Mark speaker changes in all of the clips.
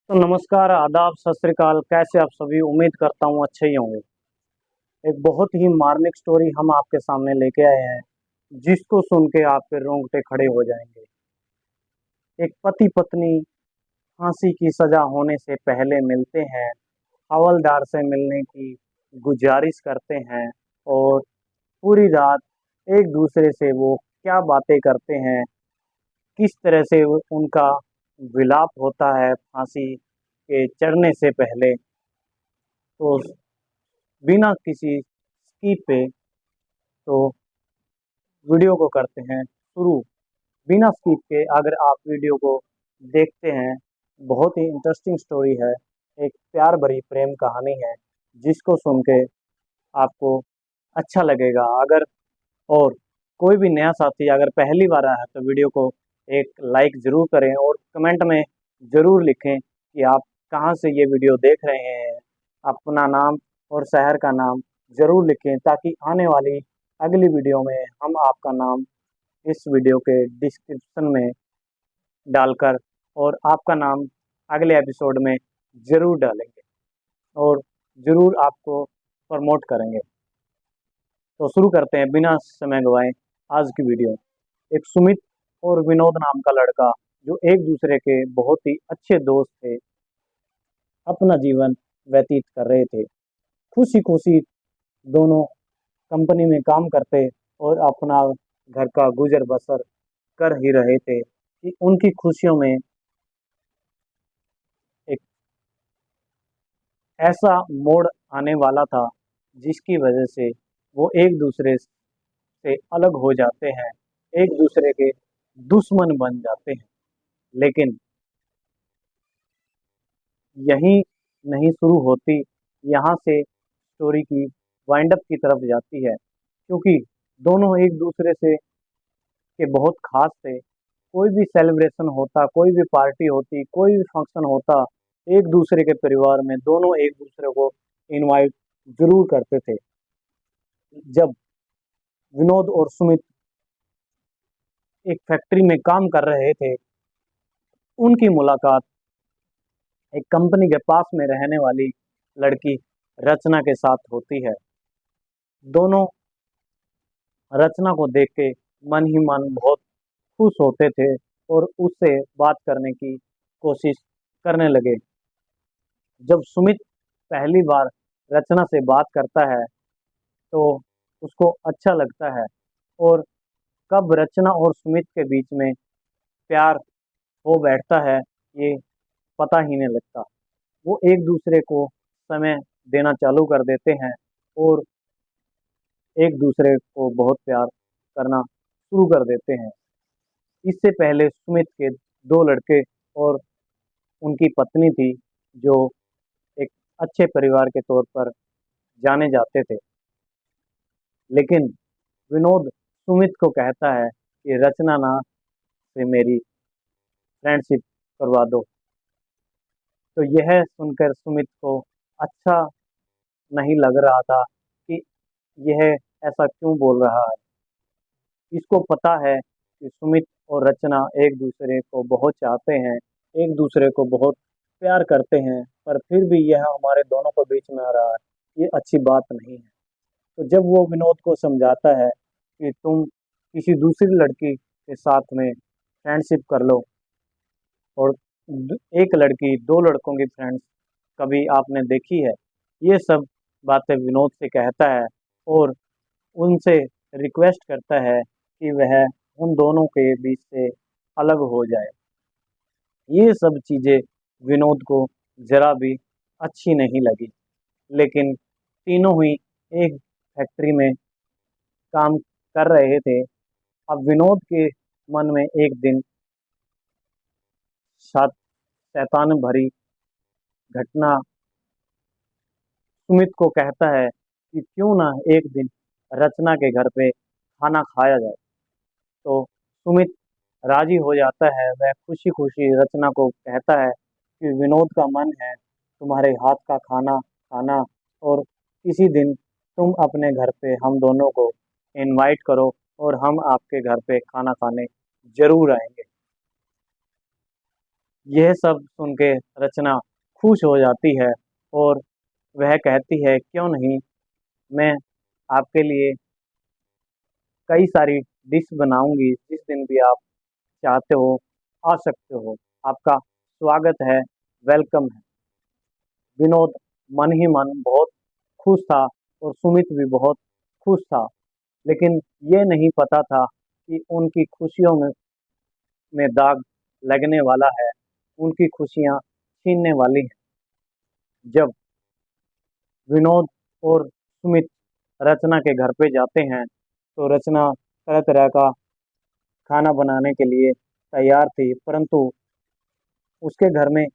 Speaker 1: तो नमस्कार, आदाब, सत श्री अकाल। कैसे आप सभी? उम्मीद करता हूँ अच्छे ही होंगे। एक बहुत ही मार्मिक स्टोरी हम आपके सामने लेके आए हैं, जिसको सुन के आपके रोंगटे खड़े हो जाएंगे। एक पति पत्नी फांसी की सजा होने से पहले मिलते हैं, हवलदार से मिलने की गुजारिश करते हैं और पूरी रात एक दूसरे से वो क्या बातें करते हैं, किस तरह से उनका विलाप होता है फांसी के चढ़ने से पहले। तो बिना किसी स्किप पे तो वीडियो को करते हैं शुरू। बिना स्किप के अगर आप वीडियो को देखते हैं, बहुत ही इंटरेस्टिंग स्टोरी है। एक प्यार भरी प्रेम कहानी है, जिसको सुन के आपको अच्छा लगेगा। अगर और कोई भी नया साथी अगर पहली बार आया है तो वीडियो को एक लाइक ज़रूर करें और कमेंट में ज़रूर लिखें कि आप कहाँ से ये वीडियो देख रहे हैं। अपना नाम और शहर का नाम ज़रूर लिखें, ताकि आने वाली अगली वीडियो में हम आपका नाम इस वीडियो के डिस्क्रिप्शन में डालकर और आपका नाम अगले एपिसोड में ज़रूर डालेंगे और ज़रूर आपको प्रमोट करेंगे। तो शुरू करते हैं बिना समय गवाए आज की वीडियो। एक सुमित और विनोद नाम का लड़का, जो एक दूसरे के बहुत ही अच्छे दोस्त थे, अपना जीवन व्यतीत कर रहे थे। खुशी खुशी दोनों कंपनी में काम करते और अपना घर का गुजर बसर कर ही रहे थे कि उनकी खुशियों में एक ऐसा मोड़ आने वाला था, जिसकी वजह से वो एक दूसरे से अलग हो जाते हैं, एक दूसरे के दुश्मन बन जाते हैं। लेकिन यही नहीं शुरू होती, यहाँ से स्टोरी की वाइंड अप की तरफ जाती है, क्योंकि दोनों एक दूसरे से के बहुत खास थे। कोई भी सेलिब्रेशन होता, कोई भी पार्टी होती, कोई भी फंक्शन होता, एक दूसरे के परिवार में दोनों एक दूसरे को इनवाइट जरूर करते थे। जब विनोद और सुमित एक फैक्ट्री में काम कर रहे थे, उनकी मुलाकात एक कंपनी के पास में रहने वाली लड़की रचना के साथ होती है। दोनों रचना को देख के मन ही मन बहुत खुश होते थे और उससे बात करने की कोशिश करने लगे। जब सुमित पहली बार रचना से बात करता है तो उसको अच्छा लगता है, और कब रचना और सुमित के बीच में प्यार हो बैठता है, ये पता ही नहीं लगता। वो एक दूसरे को समय देना चालू कर देते हैं और एक दूसरे को बहुत प्यार करना शुरू कर देते हैं। इससे पहले सुमित के दो लड़के और उनकी पत्नी थी, जो एक अच्छे परिवार के तौर पर जाने जाते थे। लेकिन विनोद सुमित को कहता है कि रचना ना से मेरी फ्रेंडशिप करवा दो। तो यह सुनकर सुमित को अच्छा नहीं लग रहा था कि यह ऐसा क्यों बोल रहा है। इसको पता है कि सुमित और रचना एक दूसरे को बहुत चाहते हैं, एक दूसरे को बहुत प्यार करते हैं, पर फिर भी यह हमारे दोनों को बीच में आ रहा है, ये अच्छी बात नहीं है। तो जब वो विनोद को समझाता है कि तुम किसी दूसरी लड़की के साथ में फ्रेंडशिप कर लो, और एक लड़की दो लड़कों की फ्रेंड्स कभी आपने देखी है, ये सब बातें विनोद से कहता है और उनसे रिक्वेस्ट करता है कि वह उन दोनों के बीच से अलग हो जाए। ये सब चीज़ें विनोद को जरा भी अच्छी नहीं लगी। लेकिन तीनों ही एक फैक्ट्री में काम कर रहे थे। अब विनोद के मन में एक दिन शायद शैतान भरी घटना सुमित को कहता है कि क्यों ना एक दिन रचना के घर पे खाना खाया जाए। तो सुमित राजी हो जाता है। वह खुशी खुशी रचना को कहता है कि विनोद का मन है तुम्हारे हाथ का खाना खाना, और किसी दिन तुम अपने घर पे हम दोनों को इनवाइट करो और हम आपके घर पे खाना खाने जरूर आएंगे। यह सब सुन के रचना खुश हो जाती है और वह कहती है, क्यों नहीं, मैं आपके लिए कई सारी डिश बनाऊंगी, जिस दिन भी आप चाहते हो आ सकते हो, आपका स्वागत है, वेलकम है। विनोद मन ही मन बहुत खुश था और सुमित भी बहुत खुश था, लेकिन ये नहीं पता था कि उनकी खुशियों में दाग लगने वाला है, उनकी खुशियां छीनने वाली हैं। जब विनोद और सुमित रचना के घर पे जाते हैं तो रचना तरह तरह का खाना बनाने के लिए तैयार थी, परंतु उसके घर में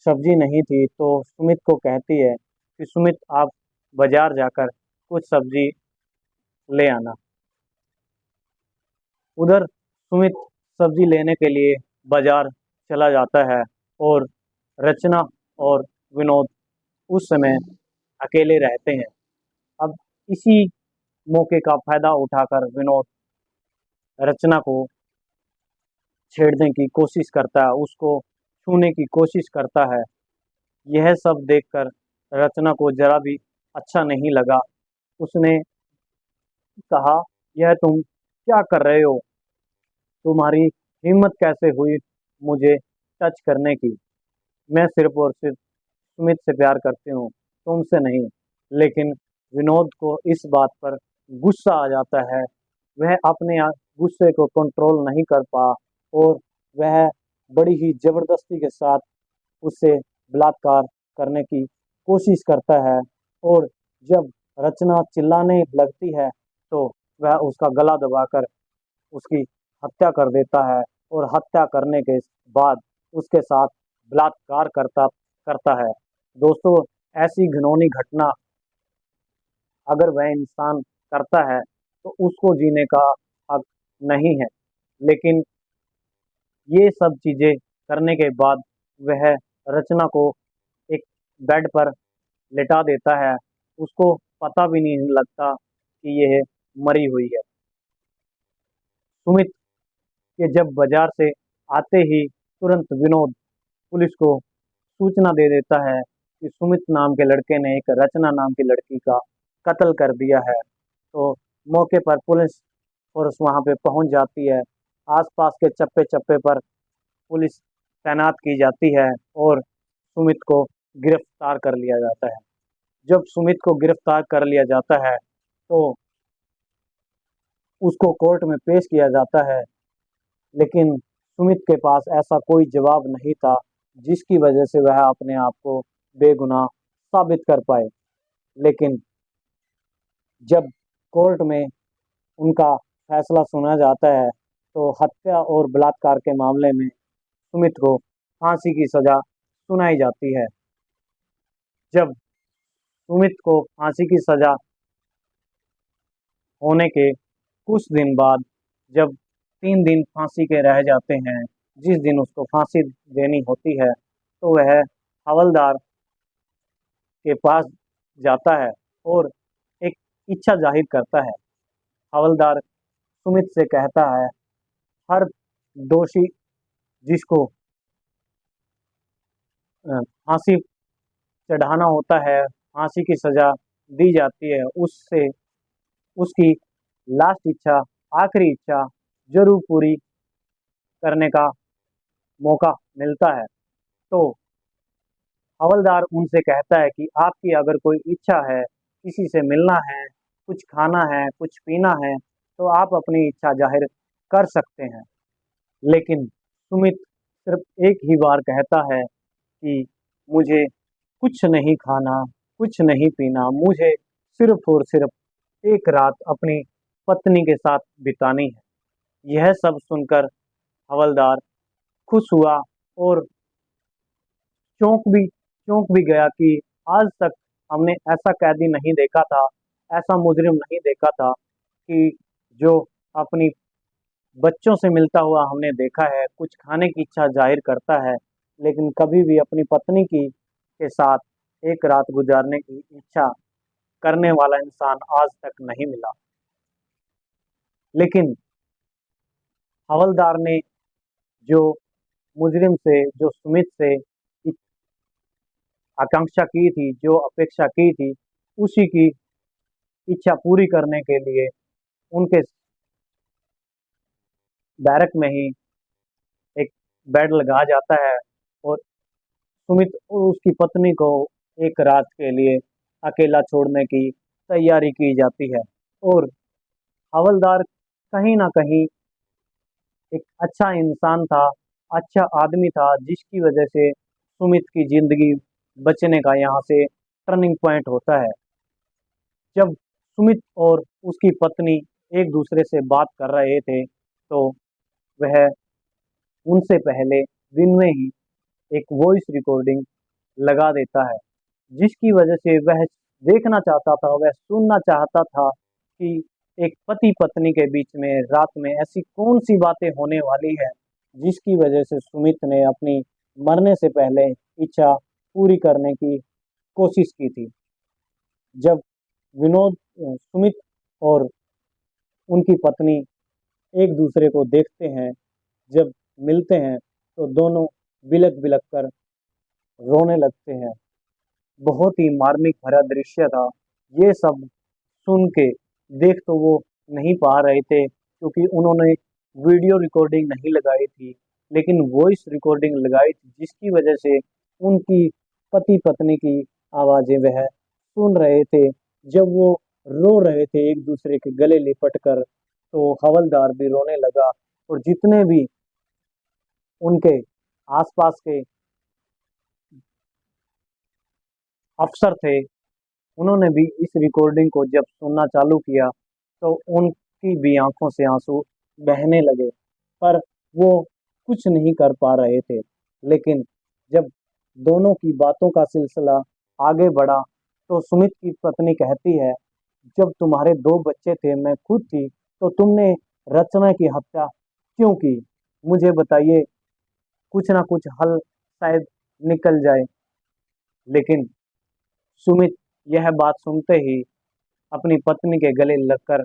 Speaker 1: सब्जी नहीं थी, तो सुमित को कहती है कि सुमित, आप बाजार जाकर कुछ सब्जी ले आना। उधर सुमित सब्जी लेने के लिए बाजार चला जाता है और रचना और विनोद उस समय अकेले रहते हैं। अब इसी मौके का फायदा उठाकर विनोद रचना को छेड़ने की कोशिश करता है, उसको छूने की कोशिश करता है। यह सब देखकर रचना को जरा भी अच्छा नहीं लगा। उसने कहा, यह तुम क्या कर रहे हो? तुम्हारी हिम्मत कैसे हुई मुझे टच करने की? मैं सिर्फ और सिर्फ सुमित से प्यार करती हूँ, तुमसे नहीं। लेकिन विनोद को इस बात पर गुस्सा आ जाता है। वह अपने गुस्से को कंट्रोल नहीं कर पा और वह बड़ी ही जबरदस्ती के साथ उससे बलात्कार करने की कोशिश करता है। और जब रचना चिल्लाने लगती है तो वह उसका गला दबाकर उसकी हत्या कर देता है और हत्या करने के बाद उसके साथ बलात्कार करता करता है। दोस्तों, ऐसी घिनौनी घटना अगर वह इंसान करता है तो उसको जीने का हक नहीं है। लेकिन ये सब चीजें करने के बाद वह रचना को एक बेड पर लेटा देता है। उसको पता भी नहीं लगता कि यह मरी हुई है। सुमित के जब बाजार से आते ही तुरंत विनोद पुलिस को सूचना दे देता है कि सुमित नाम के लड़के ने एक रचना नाम की लड़की का कत्ल कर दिया है। तो मौके पर पुलिस फोर्स वहां पे पहुंच जाती है। आसपास के चप्पे चप्पे पर पुलिस तैनात की जाती है और सुमित को गिरफ्तार कर लिया जाता है। जब सुमित को गिरफ्तार कर लिया जाता है तो उसको कोर्ट में पेश किया जाता है, लेकिन सुमित के पास ऐसा कोई जवाब नहीं था जिसकी वजह से वह अपने आप को बेगुनाह साबित कर पाए। लेकिन जब कोर्ट में उनका फैसला सुना जाता है तो हत्या और बलात्कार के मामले में सुमित को फांसी की सजा सुनाई जाती है। जब सुमित को फांसी की सजा होने के कुछ दिन बाद, जब 3 दिन फांसी के रह जाते हैं, जिस दिन उसको फांसी देनी होती है, तो वह हवलदार के पास जाता है और एक इच्छा जाहिर करता है। हवलदार सुमित से कहता है, हर दोषी जिसको फांसी चढ़ाना होता है, फांसी की सजा दी जाती है, उससे उसकी लास्ट इच्छा, आखिरी इच्छा जरूर पूरी करने का मौका मिलता है। तो हवलदार उनसे कहता है कि आपकी अगर कोई इच्छा है, किसी से मिलना है, कुछ खाना है, कुछ पीना है, तो आप अपनी इच्छा जाहिर कर सकते हैं। लेकिन सुमित सिर्फ एक ही बार कहता है कि मुझे कुछ नहीं खाना, कुछ नहीं पीना, मुझे सिर्फ और सिर्फ एक रात अपनी पत्नी के साथ बितानी है। यह सब सुनकर हवलदार खुश हुआ और चौंक भी गया कि आज तक हमने ऐसा कैदी नहीं देखा था, ऐसा मुजरिम नहीं देखा था कि जो अपनी बच्चों से मिलता हुआ हमने देखा है, कुछ खाने की इच्छा जाहिर करता है, लेकिन कभी भी अपनी पत्नी की के साथ एक रात गुजारने की इच्छा करने वाला इंसान आज तक नहीं मिला। लेकिन हवलदार ने जो मुजरिम से, जो सुमित से आकांक्षा की थी, जो अपेक्षा की थी, उसी की इच्छा पूरी करने के लिए उनके बैरक में ही एक बेड लगा जाता है और सुमित और उसकी पत्नी को एक रात के लिए अकेला छोड़ने की तैयारी की जाती है। और हवलदार कहीं ना कहीं एक अच्छा इंसान था, अच्छा आदमी था, जिसकी वजह से सुमित की जिंदगी बचने का यहाँ से टर्निंग पॉइंट होता है। जब सुमित और उसकी पत्नी एक दूसरे से बात कर रहे थे तो वह उनसे पहले दिन में ही एक वॉइस रिकॉर्डिंग लगा देता है, जिसकी वजह से वह देखना चाहता था, वह सुनना चाहता था कि एक पति पत्नी के बीच में रात में ऐसी कौन सी बातें होने वाली है, जिसकी वजह से सुमित ने अपनी मरने से पहले इच्छा पूरी करने की कोशिश की थी। जब सुमित और उनकी पत्नी एक दूसरे को देखते हैं, जब मिलते हैं तो दोनों बिलक बिलक कर रोने लगते हैं। बहुत ही मार्मिक भरा दृश्य था। ये सब सुन के देख तो वो नहीं पा रहे थे, क्योंकि उन्होंने वीडियो रिकॉर्डिंग नहीं लगाई थी, लेकिन वॉइस रिकॉर्डिंग लगाई थी, जिसकी वजह से उनकी पति पत्नी की आवाजें वह सुन रहे थे जब वो रो रहे थे एक दूसरे के गले लिपट कर। तो हवलदार भी रोने लगा और जितने भी उनके आसपास के अफसर थे, उन्होंने भी इस रिकॉर्डिंग को जब सुनना चालू किया तो उनकी भी आंखों से आंसू बहने लगे, पर वो कुछ नहीं कर पा रहे थे। लेकिन जब दोनों की बातों का सिलसिला आगे बढ़ा तो सुमित की पत्नी कहती है, जब तुम्हारे दो बच्चे थे, मैं खुद थी, तो तुमने रचना की हत्या क्यों की? मुझे बताइए, कुछ ना कुछ हल शायद निकल जाए। लेकिन सुमित यह बात सुनते ही अपनी पत्नी के गले लगकर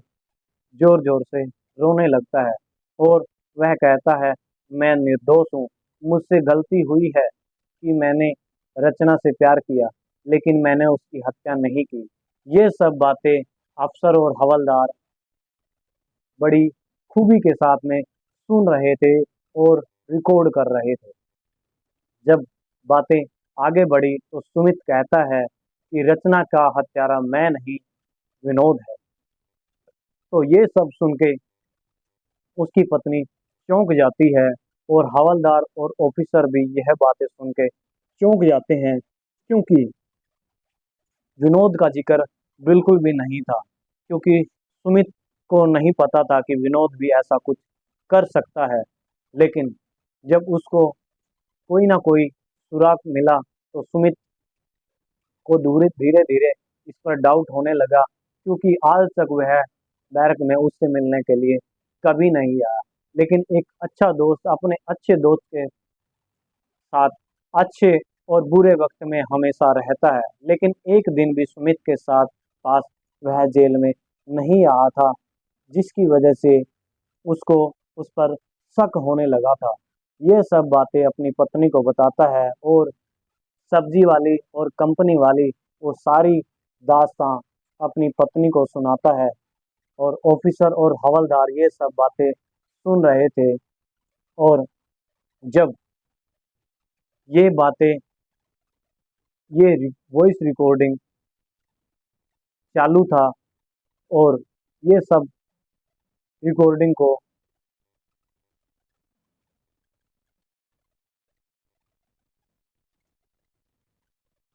Speaker 1: जोर जोर से रोने लगता है और वह कहता है, मैं निर्दोष हूँ, मुझसे गलती हुई है कि मैंने रचना से प्यार किया, लेकिन मैंने उसकी हत्या नहीं की। ये सब बातें अफसर और हवलदार बड़ी खूबी के साथ में सुन रहे थे और रिकॉर्ड कर रहे थे। जब बातें आगे बढ़ी तो सुमित कहता है कि रचना का हत्यारा मैं नहीं, विनोद है। तो ये सब सुन के उसकी पत्नी चौंक जाती है और हवलदार और ऑफिसर भी यह बातें सुन के चौंक जाते हैं, क्योंकि विनोद का जिक्र बिल्कुल भी नहीं था। क्योंकि सुमित को नहीं पता था कि विनोद भी ऐसा कुछ कर सकता है। लेकिन जब उसको कोई ना कोई सुराग मिला तो सुमित को धीरे धीरे धीरे इस पर डाउट होने लगा, क्योंकि आज तक वह बैरक में उससे मिलने के लिए कभी नहीं आया। लेकिन एक अच्छा दोस्त अपने अच्छे दोस्त के साथ अच्छे और बुरे वक्त में हमेशा रहता है। लेकिन एक दिन भी सुमित के साथ पास वह जेल में नहीं आया था, जिसकी वजह से उसको उस पर शक होने लगा था। ये सब बातें अपनी पत्नी को बताता है और सब्जी वाली और कंपनी वाली वो सारी दास्तां अपनी पत्नी को सुनाता है। और ऑफिसर और हवलदार ये सब बातें सुन रहे थे। और जब ये बातें, ये वॉइस रिकॉर्डिंग चालू था और ये सब रिकॉर्डिंग को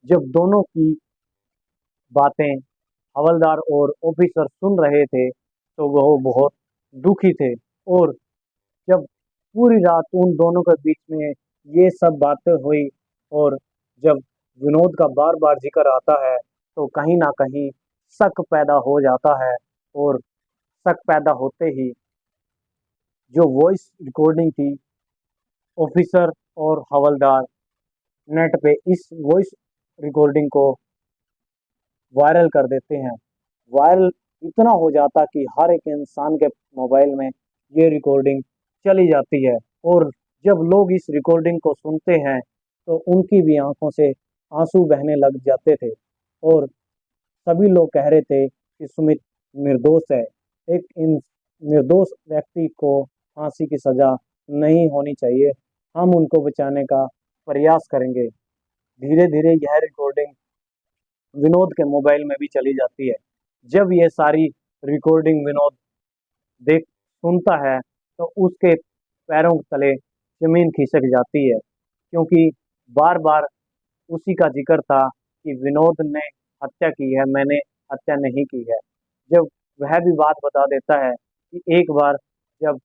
Speaker 1: जब दोनों की बातें हवलदार और ऑफिसर सुन रहे थे तो वह बहुत दुखी थे। और जब पूरी रात उन दोनों के बीच में ये सब बातें हुई और जब विनोद का बार बार जिक्र आता है तो कहीं ना कहीं शक पैदा हो जाता है। और शक पैदा होते ही जो वॉइस रिकॉर्डिंग थी, ऑफिसर और हवलदार नेट पे इस वॉइस रिकॉर्डिंग को वायरल कर देते हैं। वायरल इतना हो जाता कि हर एक इंसान के मोबाइल में ये रिकॉर्डिंग चली जाती है और जब लोग इस रिकॉर्डिंग को सुनते हैं तो उनकी भी आंखों से आंसू बहने लग जाते थे और सभी लोग कह रहे थे कि सुमित निर्दोष है। एक इन निर्दोष व्यक्ति को फांसी की सजा नहीं होनी चाहिए। हम उनको बचाने का प्रयास करेंगे। धीरे धीरे यह रिकॉर्डिंग विनोद के मोबाइल में भी चली जाती है। जब ये सारी रिकॉर्डिंग विनोद देख सुनता है तो उसके पैरों के तले जमीन खिसक जाती है, क्योंकि बार बार उसी का जिक्र था कि विनोद ने हत्या की है, मैंने हत्या नहीं की है। जब वह भी बात बता देता है कि एक बार जब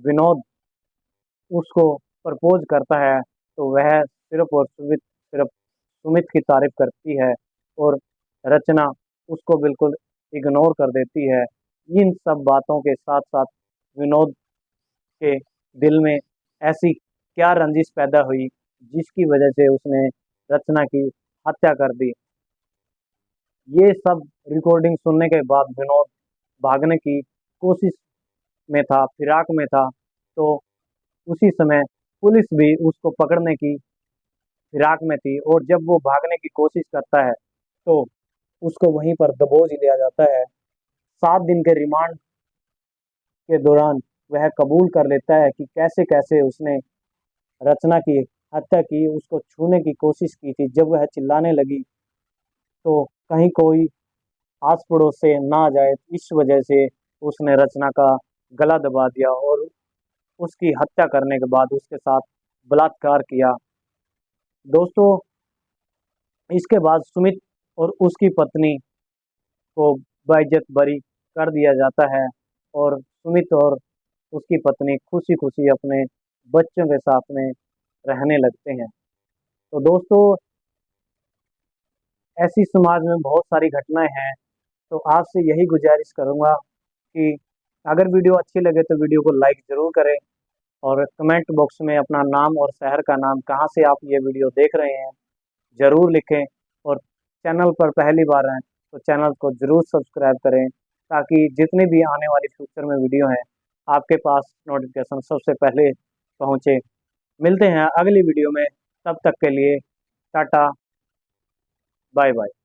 Speaker 1: विनोद उसको प्रपोज करता है तो वह सिर्फ सुमित की तारीफ करती है और रचना उसको बिल्कुल इग्नोर कर देती है। इन सब बातों के साथ साथ विनोद के दिल में ऐसी क्या रंजिश पैदा हुई जिसकी वजह से उसने रचना की हत्या कर दी। ये सब रिकॉर्डिंग सुनने के बाद विनोद भागने की कोशिश में था, फिराक में था। तो उसी समय पुलिस भी उसको पकड़ने की फिराक में थी और जब वो भागने की कोशिश करता है तो उसको वहीं पर दबोच लिया जाता है। 7 दिन के रिमांड के दौरान वह कबूल कर लेता है कि कैसे कैसे उसने रचना की हत्या की, उसको छूने की कोशिश की थी। जब वह चिल्लाने लगी तो कहीं कोई आस पड़ोस से ना आ जाए, इस वजह से उसने रचना का गला दबा दिया और उसकी हत्या करने के बाद उसके साथ बलात्कार किया। दोस्तों, इसके बाद सुमित और उसकी पत्नी को बाइज्जत बरी कर दिया जाता है और सुमित और उसकी पत्नी खुशी खुशी अपने बच्चों के साथ में रहने लगते हैं। तो दोस्तों, ऐसी समाज में बहुत सारी घटनाएं हैं। तो आपसे यही गुजारिश करूंगा कि अगर वीडियो अच्छी लगे तो वीडियो को लाइक जरूर करें और कमेंट बॉक्स में अपना नाम और शहर का नाम, कहाँ से आप ये वीडियो देख रहे हैं, जरूर लिखें। और चैनल पर पहली बार हैं तो चैनल को जरूर सब्सक्राइब करें ताकि जितनी भी आने वाली फ्यूचर में वीडियो हैं आपके पास नोटिफिकेशन सबसे पहले पहुंचे। मिलते हैं अगली वीडियो में, तब तक के लिए टाटा, बाय बाय।